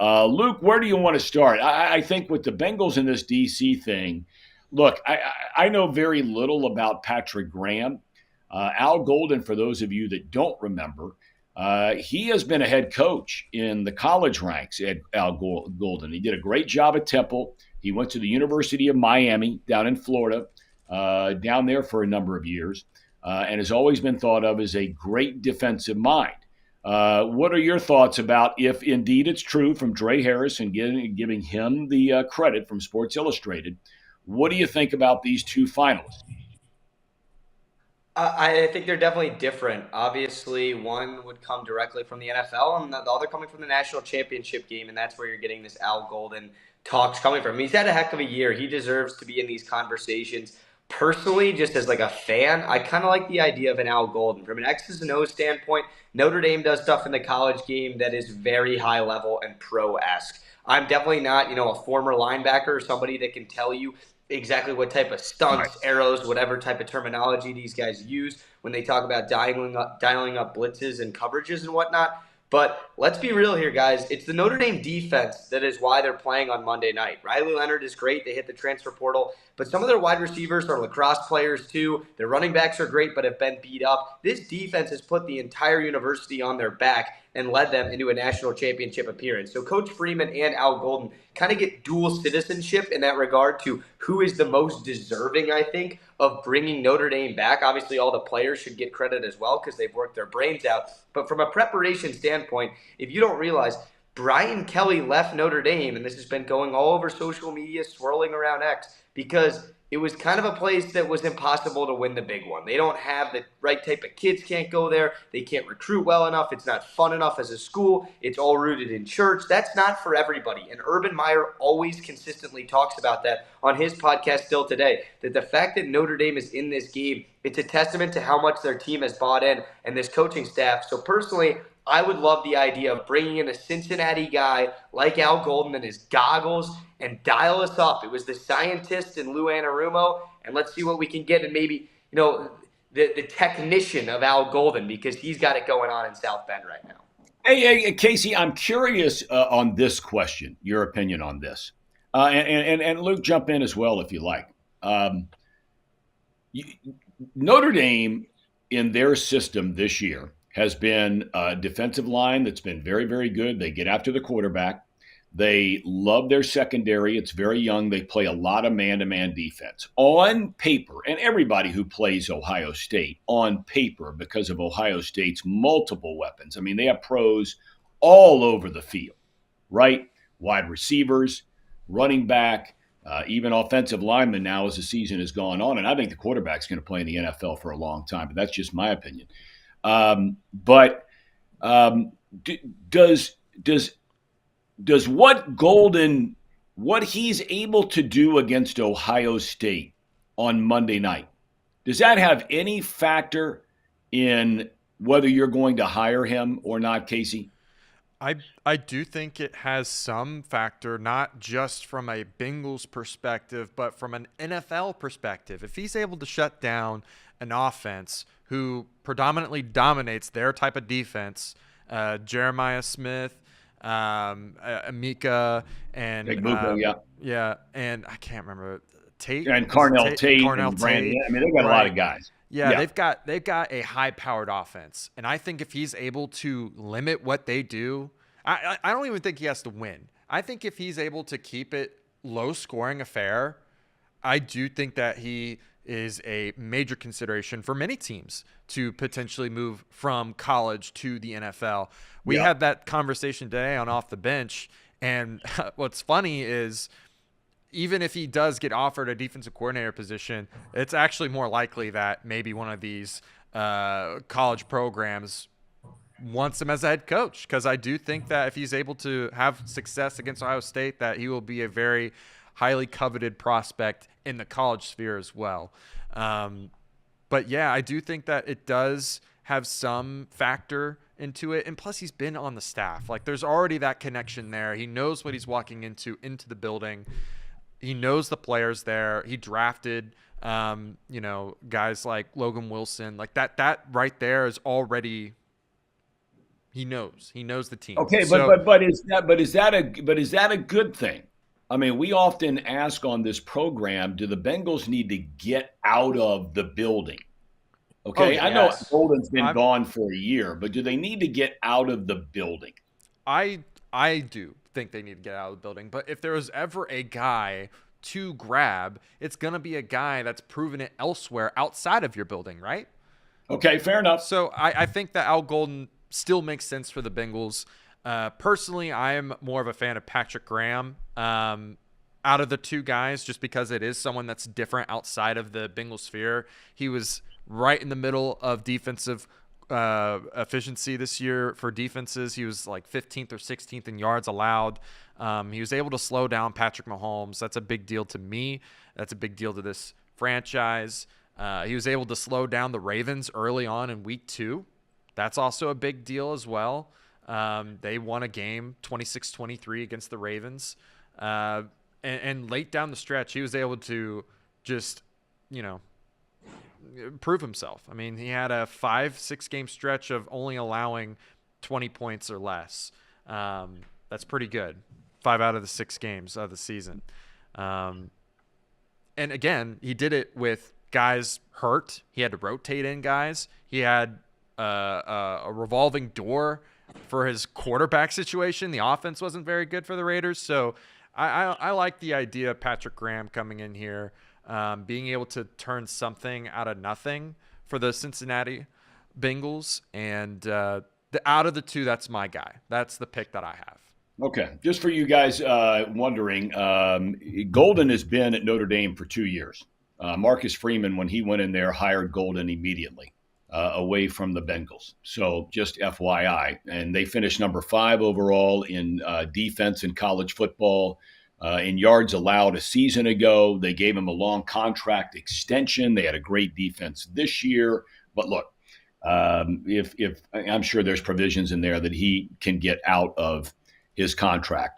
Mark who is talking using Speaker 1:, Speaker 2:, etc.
Speaker 1: Luke, where do you want to start? I think with the Bengals and this DC thing, look, I know very little about Patrick Graham. Al Golden, for those of you that don't remember, he has been a head coach in the college ranks at Golden. He did a great job at Temple. He went to the University of Miami down in Florida, down there for a number of years, and has always been thought of as a great defensive mind. What are your thoughts about if indeed it's true from Drae Harris and giving him the credit from Sports Illustrated? What do you think about these two finalists?
Speaker 2: I think they're definitely different. Obviously, one would come directly from the NFL, and the other coming from the national championship game, and that's where you're getting this Al Golden talks coming from. He's had a heck of a year. He deserves to be in these conversations. Personally, just as like a fan, I kind of like the idea of an Al Golden. From an X's and O's standpoint, Notre Dame does stuff in the college game that is very high level and pro-esque. I'm definitely not, a former linebacker or somebody that can tell you exactly what type of
Speaker 1: Right.
Speaker 2: stunts, arrows, whatever type of terminology these guys use when they talk about dialing up blitzes and coverages and whatnot. But let's be real here, guys. It's the Notre Dame defense that is why they're playing on Monday night. Riley Leonard is great. They hit the transfer portal. But some of their wide receivers are lacrosse players, too. Their running backs are great, but have been beat up. This defense has put the entire university on their back and led them into a national championship appearance. So Coach Freeman and Al Golden kind of get dual citizenship in that regard to who is the most deserving, I think, of bringing Notre Dame back. Obviously, all the players should get credit as well because they've worked their brains out. But from a preparation standpoint, if you don't realize, Brian Kelly left Notre Dame, and this has been going all over social media, swirling around X, because it was kind of a place that was impossible to win the big one. They don't have the right type of kids can't go there. They can't recruit well enough. It's not fun enough as a school. It's all rooted in church. That's not for everybody. And Urban Meyer always consistently talks about that on his podcast still today, that the fact that Notre Dame is in this game, it's a testament to how much their team has bought in and this coaching staff. So personally, I would love the idea of bringing in a Cincinnati guy like Al Golden and his goggles and dial us up. It was the scientist and Lou Anarumo, and let's see what we can get. And maybe, the technician of Al Golden because he's got it going on in South Bend right now.
Speaker 1: Hey, Casey, I'm curious on this question, your opinion on this. And Luke, jump in as well if you like. Um, you, Notre Dame, in their system this year, has been a defensive line that's been very, very good. They get after the quarterback. They love their secondary. It's very young. They play a lot of man to man defense. On paper, and everybody who plays Ohio State on paper, because of Ohio State's multiple weapons, I mean, they have pros all over the field, right? Wide receivers, running back, even offensive linemen now as the season has gone on. And I think the quarterback's going to play in the NFL for a long time, but that's just my opinion. But d- does does does what he's able to do against Ohio State on Monday night, does that have any factor in whether you're going to hire him or not, Casey?
Speaker 3: I do think it has some factor, not just from a Bengals perspective, but from an NFL perspective. If he's able to shut down an offense who predominantly dominates their type of defense, Jeremiah Smith, Amika,
Speaker 1: Like
Speaker 3: and
Speaker 1: Muko, yeah,
Speaker 3: yeah, and I can't remember Tate.
Speaker 1: and
Speaker 3: Was it
Speaker 1: Carnell Tate
Speaker 3: Carnel
Speaker 1: and Brandon.
Speaker 3: Tate?
Speaker 1: I mean, they've got a lot
Speaker 3: Right.
Speaker 1: of guys.
Speaker 3: Yeah,
Speaker 1: Yeah,
Speaker 3: they've got a high-powered offense, and I think if he's able to limit what they do, I don't even think he has to win. I think if he's able to keep it low-scoring affair, I do think that he is a major consideration for many teams to potentially move from college to the NFL. We
Speaker 1: yeah.
Speaker 3: had that conversation today on Off the Bench, and what's funny is even if he does get offered a defensive coordinator position, it's actually more likely that maybe one of these college programs wants him as a head coach, because I do think that if he's able to have success against Ohio State, that he will be a very highly coveted prospect in the college sphere as well. Um, but yeah, I do think that it does have some factor into it. And plus, he's been on the staff. Like, there's already that connection there. He knows what he's walking into the building. He knows the players there. He drafted, guys like Logan Wilson. Like that right there is already He knows. He knows the team.
Speaker 1: Okay,
Speaker 3: So
Speaker 1: is that a good thing? I mean, we often ask on this program, do the Bengals need to get out of the building?
Speaker 3: oh
Speaker 1: Okay,
Speaker 3: yeah,
Speaker 1: I know
Speaker 2: Yes.
Speaker 1: Golden's been
Speaker 3: I'm
Speaker 1: gone for a year, but do they need to get out of the building?
Speaker 3: I I do think they need to get out of the building. But if there was ever a guy to grab, it's gonna be a guy that's proven it elsewhere outside of your building, right?
Speaker 1: Okay, fair enough.
Speaker 3: So I think that Al Golden still makes sense for the Bengals. Personally, I am more of a fan of Patrick Graham out of the two guys, just because it is someone that's different outside of the Bengal sphere. He was right in the middle of defensive efficiency this year for defenses. He was like 15th or 16th in yards allowed. He was able to slow down Patrick Mahomes. That's a big deal to me. That's a big deal to this franchise. He was able to slow down the Ravens early on in week 2. That's also a big deal as well. They won a game 26-23 against the Ravens. And late down the stretch, he was able to just, prove himself. I mean, he had a 5-6 game stretch of only allowing 20 points or less. That's pretty good. 5 out of the 6 games of the season. And again, he did it with guys hurt. He had to rotate in guys. He had a revolving door for his quarterback situation. The offense wasn't very good for the Raiders. So I like the idea of Patrick Graham coming in here, being able to turn something out of nothing for the Cincinnati Bengals. And out of the two, that's my guy. That's the pick that I have.
Speaker 1: Okay, just for you guys wondering, Golden has been at Notre Dame for 2 years. Marcus Freeman, when he went in there, hired Golden immediately away from the Bengals. So just FYI. And they finished number 5 overall in defense in college football. In yards allowed a season ago, they gave him a long contract extension. They had a great defense this year. But look, if I'm sure there's provisions in there that he can get out of his contract.